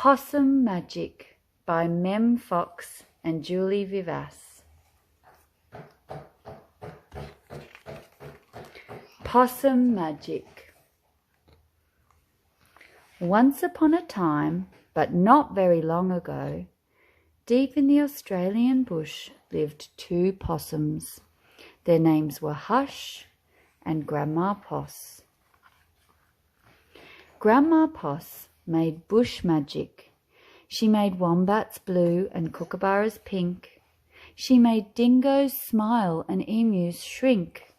Possum Magic by Mem Fox and Julie Vivas. Possum Magic. Once upon a time, but not very long ago, deep in the Australian bush lived two possums. Their names were Hush and Grandma Poss. Grandma Poss made bush magic. She made wombats blue and kookaburras pink. She made dingoes smile and emus shrink.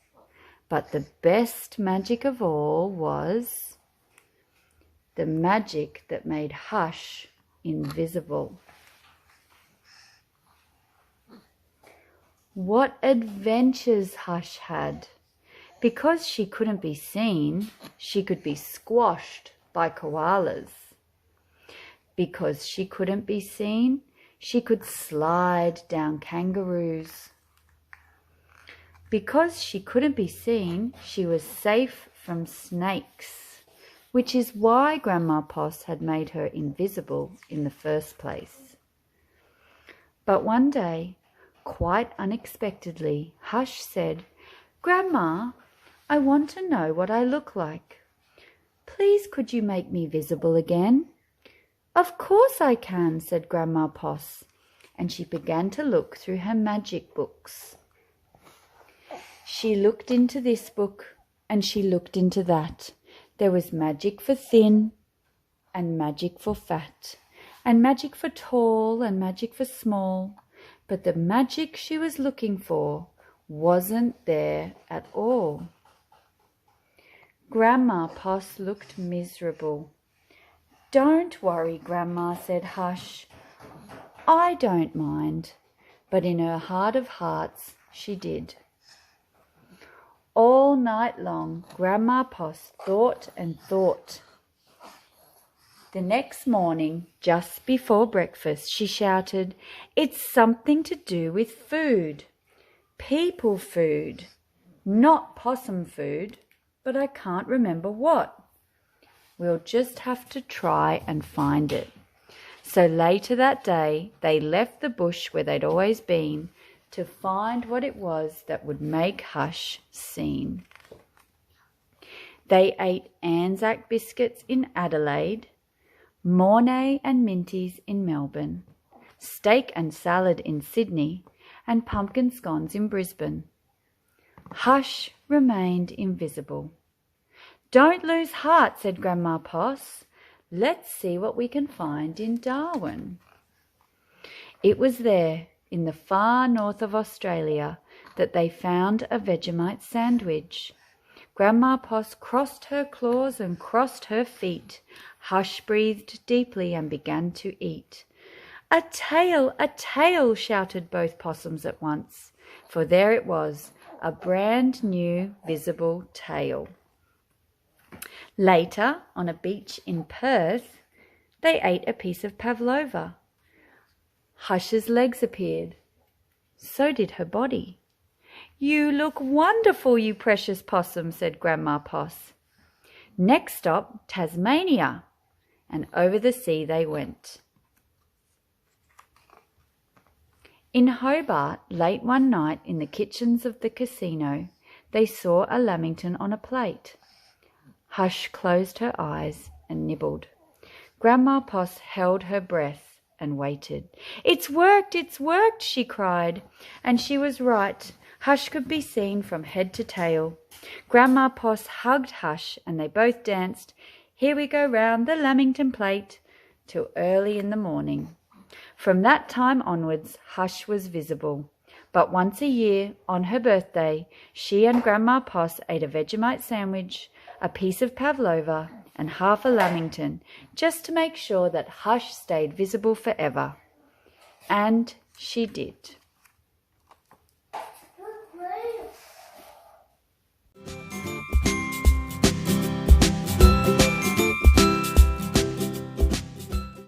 But the best magic of all was the magic that made Hush invisible. What adventures Hush had! Because she couldn't be seen, she could be squashed by koalas. Because she couldn't be seen, she could slide down kangaroos. Because she couldn't be seen, she was safe from snakes, which is why Grandma Poss had made her invisible in the first place. But one day, quite unexpectedly, Hush said, "Grandma, I want to know what I look like. Please could you make me visible again?" "Of course I can," said Grandma Poss, and she began to look through her magic books. She looked into this book and she looked into that. There was magic for thin and magic for fat, and magic for tall and magic for small, but the magic she was looking for wasn't there at all. Grandma Poss looked miserable. "Don't worry, Grandma," said Hush. "I don't mind." But in her heart of hearts, she did. All night long, Grandma Poss thought and thought. The next morning, just before breakfast, she shouted, "It's something to do with food. People food. Not possum food, but I can't remember what. We'll just have to try and find it." So later that day, they left the bush where they'd always been to find what it was that would make Hush seen. They ate Anzac biscuits in Adelaide, Mornay and Minties in Melbourne, steak and salad in Sydney, and pumpkin scones in Brisbane. Hush remained invisible. "Don't lose heart," said Grandma Poss. "Let's see what we can find in Darwin." It was there, in the far north of Australia, that they found a Vegemite sandwich. Grandma Poss crossed her claws and crossed her feet. Hush breathed deeply and began to eat. "A tail," shouted both possums at once, for there it was, a brand new visible tail. Later, on a beach in Perth, they ate a piece of pavlova. Hush's legs appeared. So did her body. "You look wonderful, you precious possum," said Grandma Poss. Next stop, Tasmania, and over the sea they went. In Hobart, late one night in the kitchens of the casino, they saw a lamington on a plate. Hush closed her eyes and nibbled. Grandma Poss held her breath and waited. "It's worked," she cried. And she was right. Hush could be seen from head to tail. Grandma Poss hugged Hush and they both danced "Here we go round the lamington plate" till early in the morning. From that time onwards, Hush was visible. But once a year, on her birthday, she and Grandma Poss ate a Vegemite sandwich, a piece of pavlova, and half a lamington, just to make sure that Hush stayed visible forever. And she did.